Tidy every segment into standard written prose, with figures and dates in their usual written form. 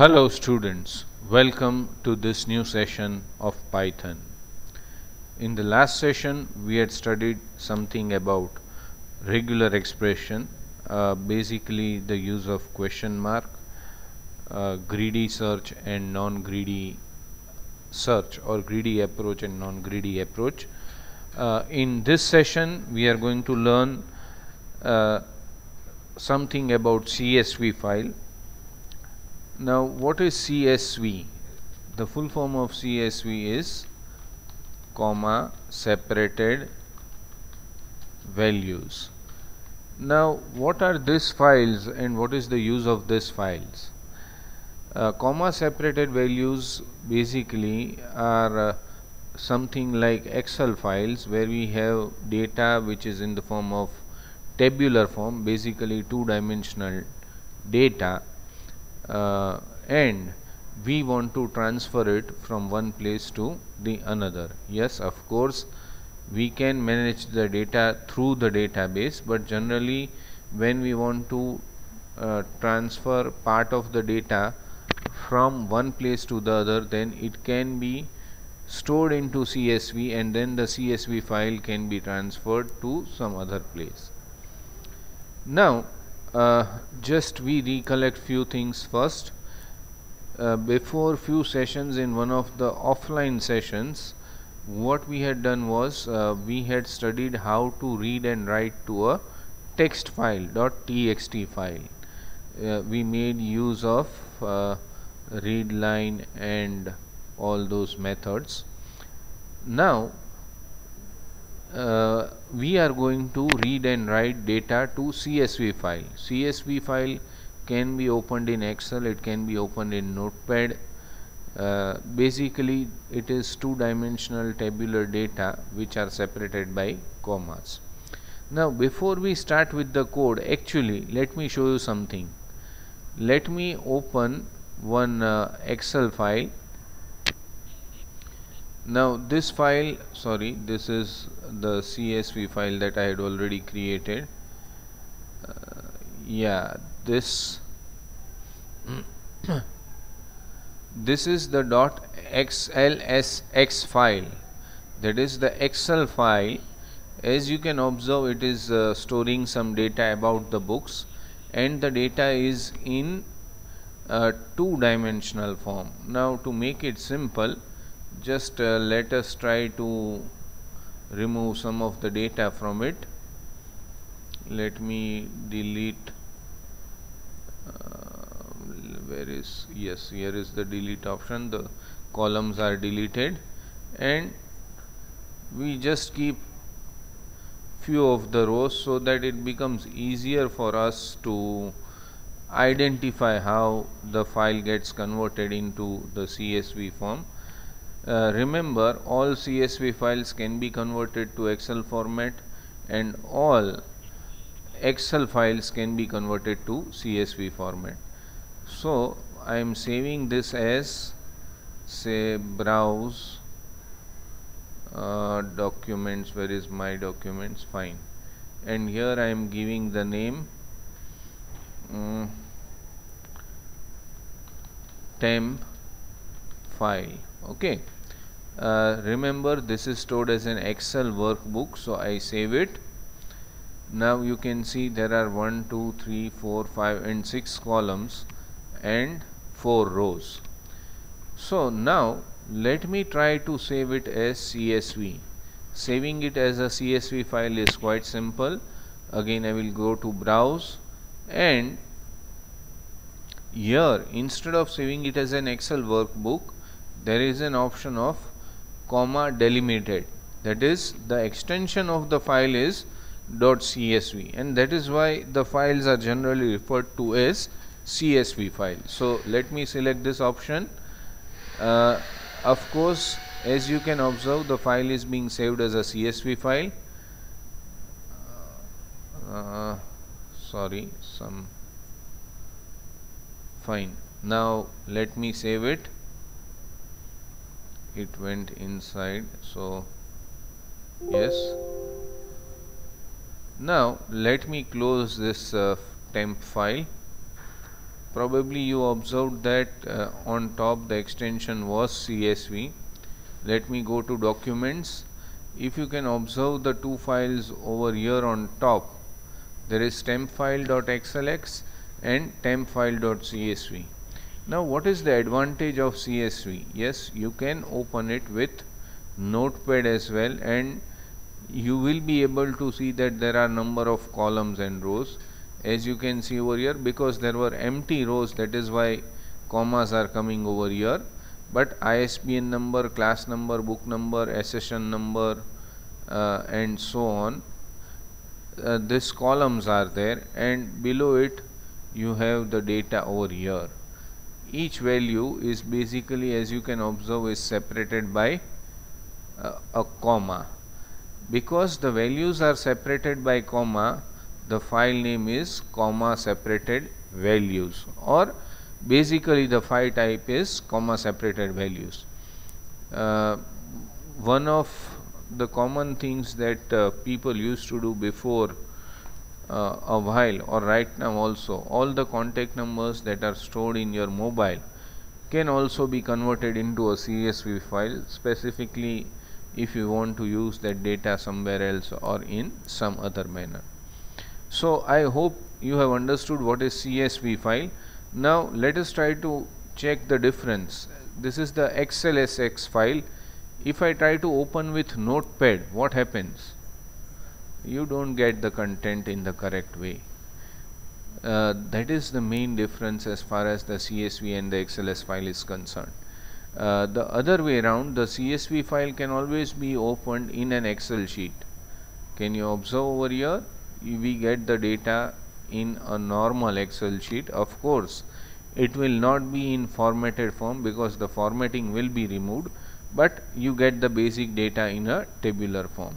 Hello students, welcome to this new session of Python. In the last session we had studied something about regular expression, basically the use of question mark, greedy search and non-greedy search, or greedy approach and non-greedy approach. In this session we are going to learn something about CSV file. Now, what is CSV? The full form of CSV is comma separated values. Now, what are these files and what is the use of these files? Comma separated values basically are something like Excel files where we have data which is in the form of tabular form, basically two-dimensional data. And we want to transfer it from one place to the another. Yes, of course we can manage the data through the database, but generally when we want to transfer part of the data from one place to the other, then it can be stored into CSV and then the CSV file can be transferred to some other place. Now just we recollect few things first. Before few sessions, in one of the offline sessions, what we had done was we had studied how to read and write to a text file, .txt file. We made use of read line and all those methods. Now we are going to read and write data to CSV file. CSV file can be opened in Excel, it can be opened in Notepad. Basically it is two-dimensional tabular data which are separated by commas. Now before we start with the code, actually let me show you something. Let me open one Excel file. Now this file, this is the CSV file that I had already created. This is the .xlsx file, that is the Excel file. As you can observe, it is storing some data about the books, and the data is in two-dimensional form. Now to make it simple, just let us try to remove some of the data from it. Let me delete here is the delete option. The columns are deleted and we just keep few of the rows so that it becomes easier for us to identify how the file gets converted into the CSV form. Remember, all CSV files can be converted to Excel format and all Excel files can be converted to CSV format. So I am saving this as, say, browse documents. Where is my documents? Fine. And here I am giving the name temp file. Okay. Remember, this is stored as an Excel workbook, so I save it. Now you can see there are 1, 2, 3, 4, 5 and 6 columns and 4 rows. So now let me try to save it as CSV. Saving it as a CSV file is quite simple. Again I will go to browse, and here instead of saving it as an Excel workbook, there is an option of comma delimited, that is the extension of the file is .csv, and that is why the files are generally referred to as CSV file. So let me select this option. Of course, as you can observe, the file is being saved as a CSV file. Fine. Now let me save it. It went inside, so yes. Now let me close this temp file. Probably you observed that on top the extension was CSV. Let me go to documents. If you can observe the two files over here on top, there is tempfile.xlx and tempfile.csv. Now what is the advantage of CSV? Yes, you can open it with Notepad as well, and you will be able to see that there are number of columns and rows, as you can see over here. Because there were empty rows, that is why commas are coming over here, but ISBN number, class number, book number, accession number, and so on, these columns are there, and below it you have the data over here. Each value is basically, as you can observe, is separated by a comma. Because the values are separated by comma, the file name is comma separated values, or basically the file type is comma separated values. One of the common things that people used to do before a while, or right now also, all the contact numbers that are stored in your mobile can also be converted into a CSV file, specifically if you want to use that data somewhere else or in some other manner. So I hope you have understood what is CSV file. Now let us try to check the difference. This is the XLSX file. If I try to open with Notepad, what happens? You don't get the content in the correct way. That is the main difference as far as the CSV and the XLS file is concerned. The other way around, the CSV file can always be opened in an Excel sheet. Can you observe over here? We get the data in a normal Excel sheet. Of course, it will not be in formatted form because the formatting will be removed, but you get the basic data in a tabular form.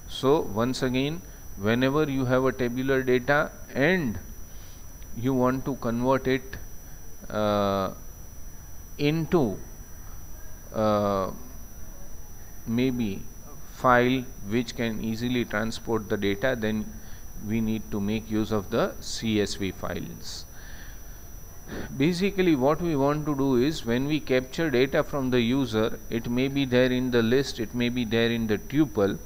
So once again, whenever you have a tabular data and you want to convert it into maybe file which can easily transport the data, then we need to make use of the CSV files. Basically what we want to do is, when we capture data from the user, it may be there in the list, it may be there in the tuple,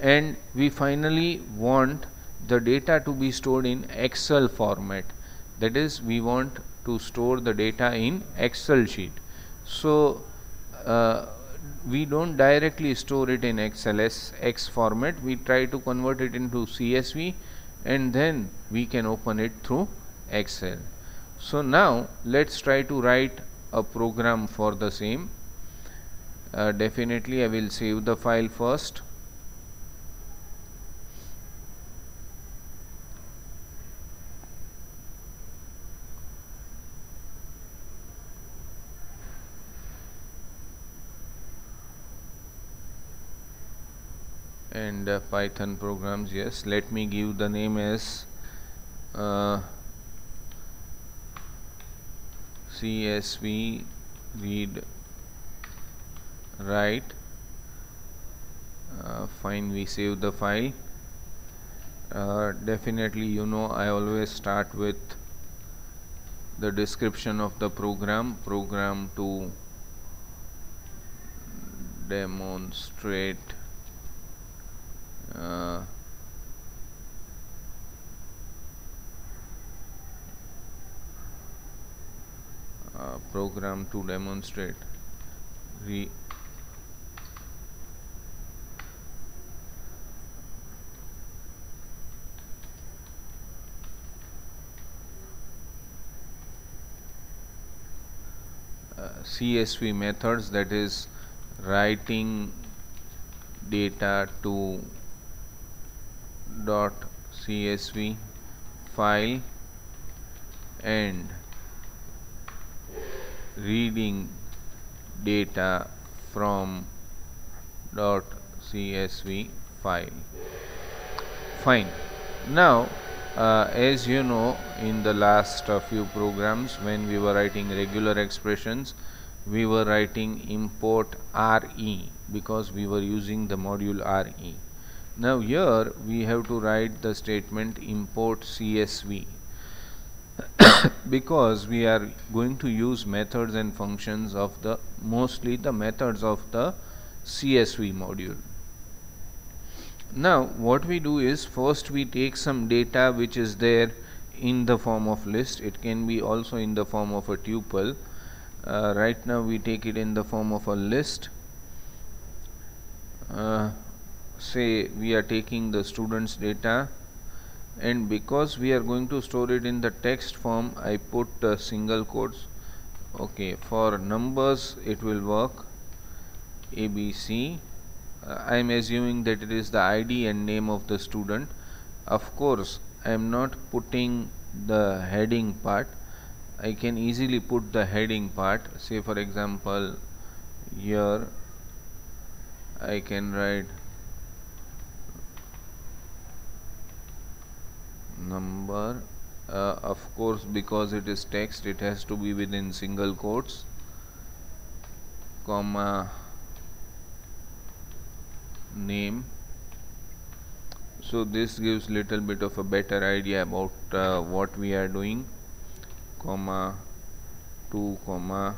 and we finally want the data to be stored in Excel format. That is, we want to store the data in Excel sheet. So we don't directly store it in XLSX format, we try to convert it into CSV, and then we can open it through Excel. So now let's try to write a program for the same. Definitely I will save the file first. And Python programs, yes, let me give the name as CSV read write. Fine, we save the file. Definitely, you know, I always start with the description of the program to demonstrate program to demonstrate CSV methods, that is writing data to .csv file and reading data from .csv file. Fine. Now as you know, in the last few programs, when we were writing regular expressions, we were writing import RE because we were using the module RE. Now here we have to write the statement import CSV. because we are going to use methods and functions of the mostly the methods of the CSV module. Now what we do is, first we take some data which is there in the form of list. It can be also in the form of a tuple. Right now we take it in the form of a list. Say we are taking the students data, and because we are going to store it in the text form, I put single quotes. Okay, for numbers it will work, ABC. I am assuming that it is the ID and name of the student. Of course I am not putting the heading part. I can easily put the heading part. Say for example, here I can write number. Of course, because it is text, it has to be within single quotes, comma, name. So this gives little bit of a better idea about what we are doing, comma 2, comma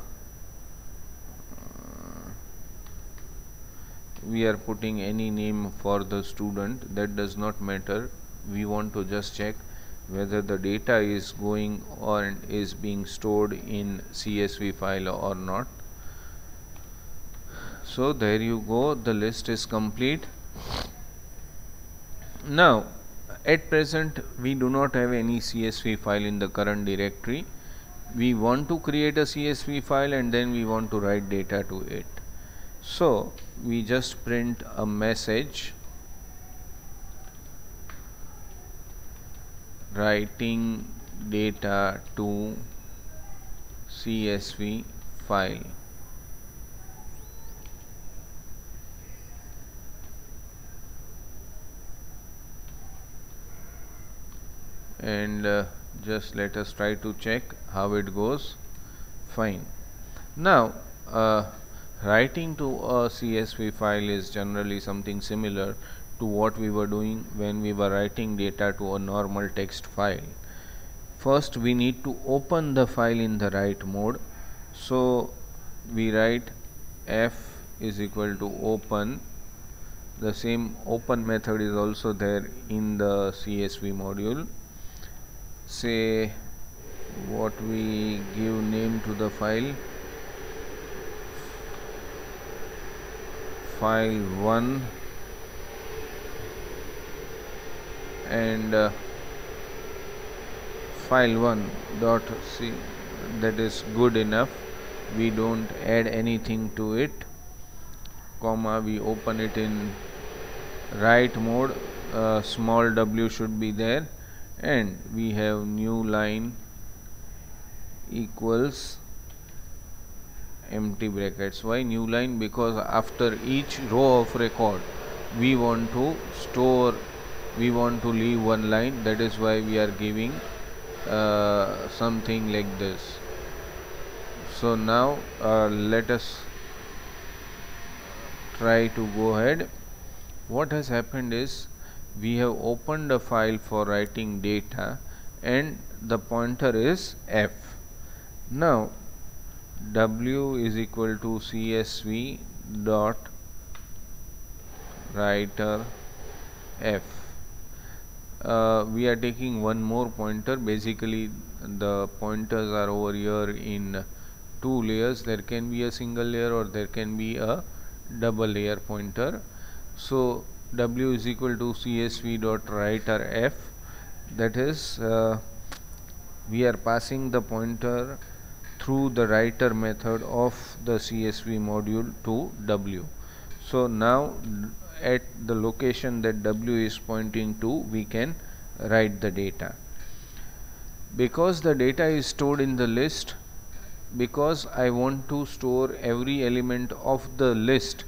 we are putting any name for the student, that does not matter. We want to just check whether the data is going or is being stored in CSV file or not. So there you go, the list is complete. Now at present we do not have any CSV file in the current directory. We want to create a CSV file and then we want to write data to it. So we just print a message writing data to CSV file. And just let us try to check how it goes. Fine. Now writing to a CSV file is generally something similar to what we were doing when we were writing data to a normal text file. First we need to open the file in the write mode. So we write f is equal to open. The same open method is also there in the CSV module. Say what we give name to the file, file1, and file1 dot c, that is good enough. We don't add anything to it, comma we open it in write mode. Small w should be there, and we have new line equals empty brackets. Why new line? Because after each row of record we want to store, we want to leave one line. That is why we are giving something like this. So now let us try to go ahead. What has happened is, we have opened a file for writing data and the pointer is f. Now w is equal to CSV dot writer f. We are taking one more pointer. Basically the pointers are over here in two layers. There can be a single layer or there can be a double layer pointer. So w is equal to CSV dot writer f. That is we are passing the pointer through the writer method of the CSV module to w. So now at the location that w is pointing to, we can write the data. Because the data is stored in the list, because I want to store every element of the list,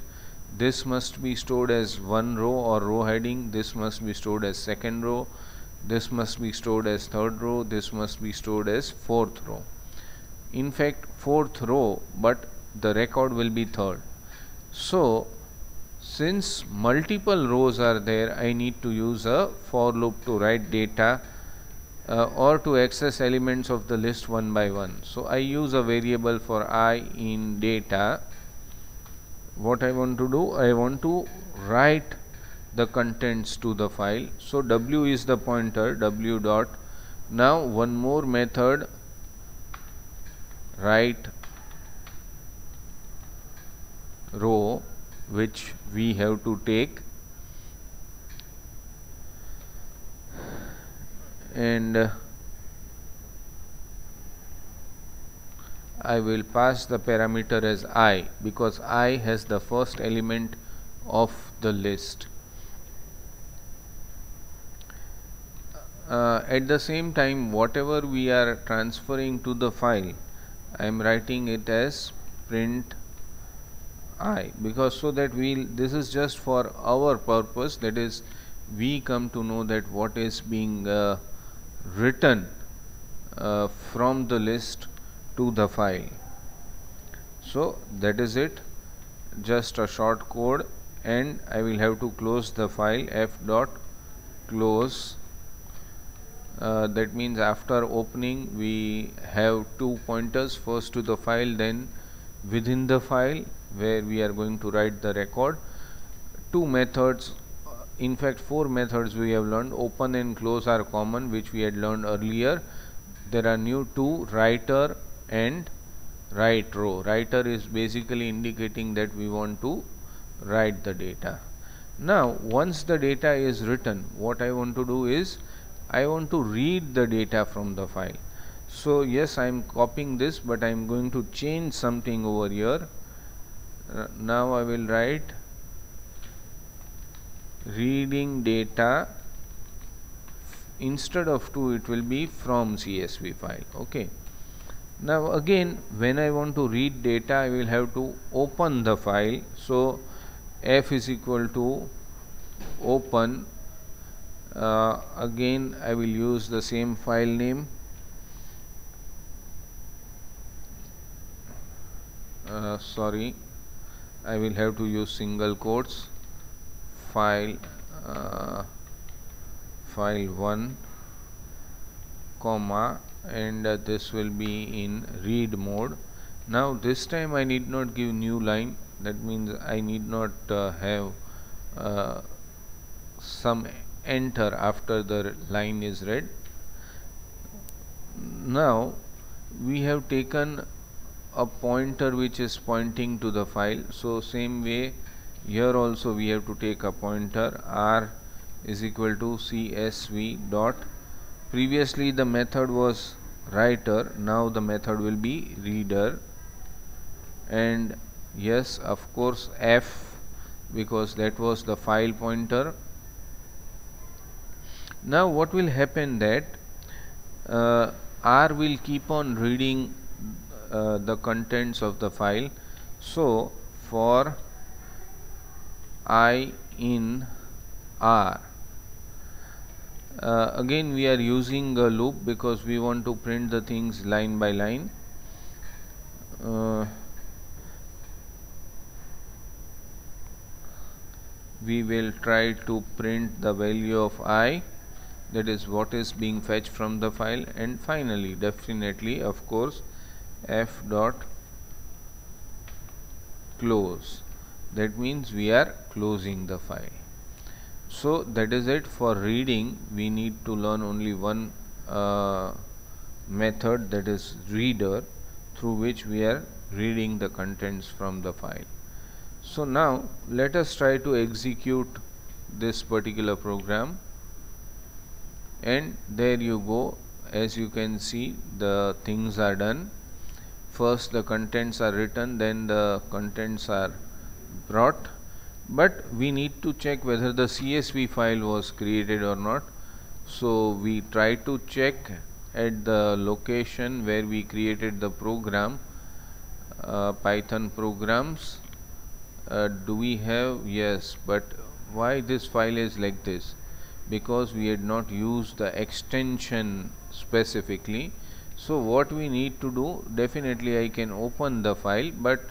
this must be stored as one row or row heading, this must be stored as second row, this must be stored as third row, this must be stored as fourth row. In fact fourth row, but the record will be third. So since multiple rows are there, I need to use a for loop to write data or to access elements of the list one by one. So I use a variable for I in data. What I want to do, I want to write the contents to the file. So w is the pointer, w dot. Now one more method, write row, which we have to take, and I will pass the parameter as I, because I has the first element of the list. At the same time, whatever we are transferring to the file, I am writing it as print I, because so that this is just for our purpose, that is we come to know that what is being written from the list to the file. So that is it, just a short code, and I will have to close the file, f dot close. That means after opening we have two pointers, first to the file, then within the file where we are going to write the record. Two methods, in fact 4 methods we have learned. Open and close are common, which we had learned earlier. There are new two, writer and write row. Writer is basically indicating that we want to write the data. Now once the data is written, what I want to do is I want to read the data from the file. So yes, I am copying this, but I am going to change something over here. Now I will write reading data, instead of to, it will be from CSV file. Okay. Now again, when I want to read data, I will have to open the file. So f is equal to open. Again I will use the same file name. Sorry, I will have to use single quotes. File file1 comma, and this will be in read mode. Now this time I need not give new line, that means I need not have some enter after the line is read. Now we have taken a pointer which is pointing to the file, so same way here also we have to take a pointer. R is equal to CSV dot. Previously the method was writer, now the method will be reader, and yes, of course F, because that was the file pointer. Now what will happen, that R will keep on reading the contents of the file. So for I in R, again we are using a loop because we want to print the things line by line. We will try to print the value of I, that is what is being fetched from the file, and finally definitely of course f dot close, that means we are closing the file. So that is it. For reading we need to learn only one method, that is reader, through which we are reading the contents from the file. So now let us try to execute this particular program, and there you go. As you can see, the things are done. First the contents are written, then the contents are brought, but we need to check whether the CSV file was created or not. So we try to check at the location where we created the program, Python programs. Do we have? Yes, but why this file is like this? Because we had not used the extension specifically. So what we need to do, definitely I can open the file, but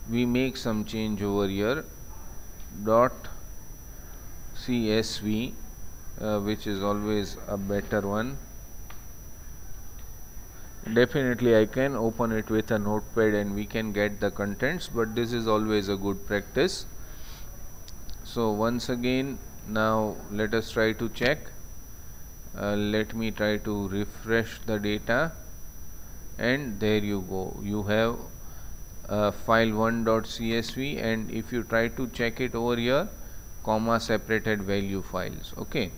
we make some change over here. Dot CSV, which is always a better one. Definitely I can open it with a notepad and we can get the contents, but this is always a good practice. So once again, now let us try to check. Let me try to refresh the data, and there you go, you have file 1.csv, and if you try to check it over here, comma separated value files. Okay,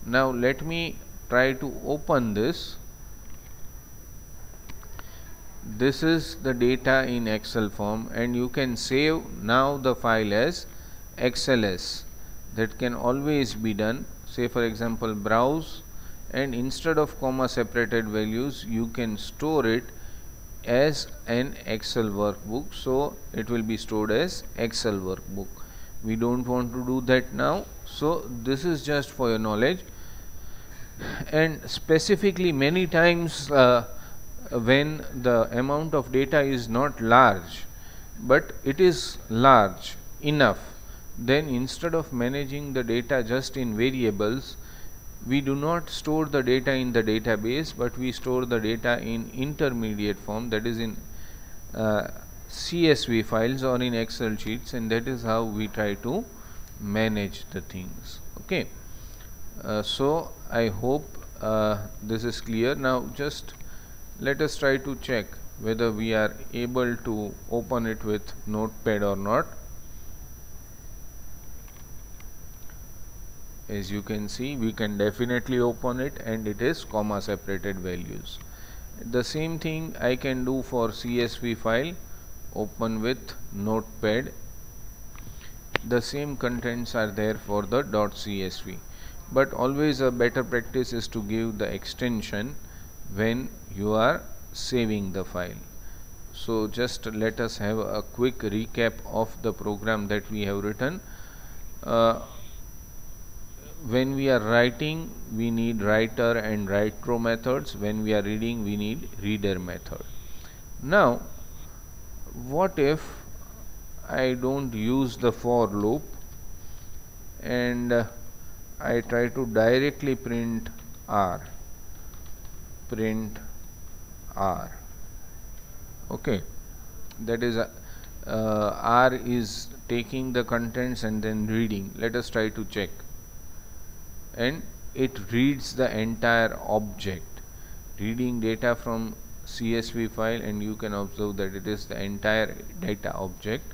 now let me try to open this. This is the data in Excel form, and you can save now the file as XLS. That can always be done. Say for example browse, and instead of comma separated values you can store it as an Excel workbook, so it will be stored as Excel workbook. We don't want to do that now, so this is just for your knowledge. And specifically many times when the amount of data is not large but it is large enough, then instead of managing the data just in variables, we do not store the data in the database, but we store the data in intermediate form, that is in CSV files or in Excel sheets, and that is how we try to manage the things. Okay, so I hope this is clear. Now just let us try to check whether we are able to open it with notepad or not. As you can see, we can definitely open it, and it is comma separated values. The same thing I can do for CSV file, open with notepad. The same contents are there for the .csv, but always a better practice is to give the extension when you are saving the file. So just let us have a quick recap of the program that we have written. When we are writing, we need writer and write row methods. When we are reading, we need reader method. Now what if I don't use the for loop and I try to directly print R? Okay, that is R is taking the contents and then reading. Let us try to check, and it reads the entire object, reading data from CSV file, and you can observe that it is the entire data object.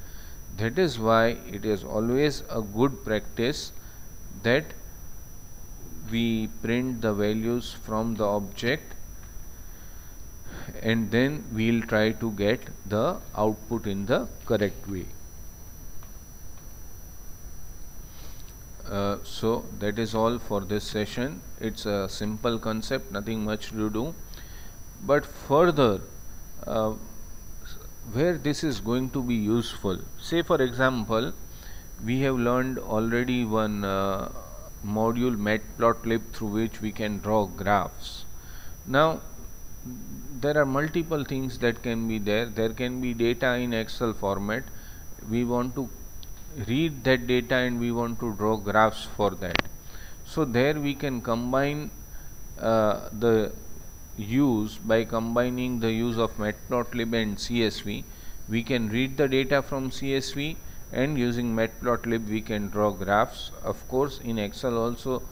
That is why it is always a good practice that we print the values from the object, and then we'll try to get the output in the correct way. So that is all for this session. It's a simple concept, nothing much to do, but further where this is going to be useful, say for example we have learned already one module matplotlib through which we can draw graphs. Now there are multiple things that can be there. There can be data in Excel format. We want to read that data and we want to draw graphs for that. So there we can combine the use by combining the use of matplotlib and CSV. We can read the data from CSV, and using matplotlib we can draw graphs. Of course in Excel also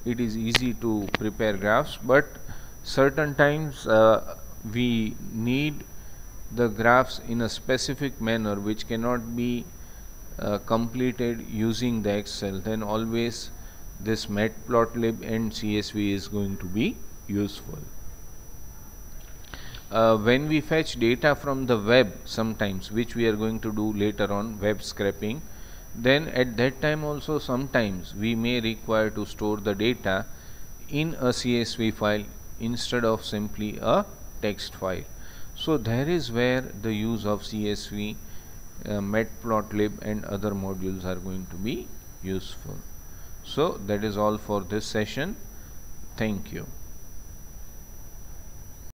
it is easy to prepare graphs, but certain times we need the graphs in a specific manner which cannot be completed using the Excel. Then always this matplotlib and CSV is going to be useful. When we fetch data from the web sometimes, which we are going to do later on, web scraping, then at that time also sometimes we may require to store the data in a CSV file instead of simply a text file. So there is where the use of CSV, matplotlib and other modules are going to be useful. So that is all for this session. Thank you.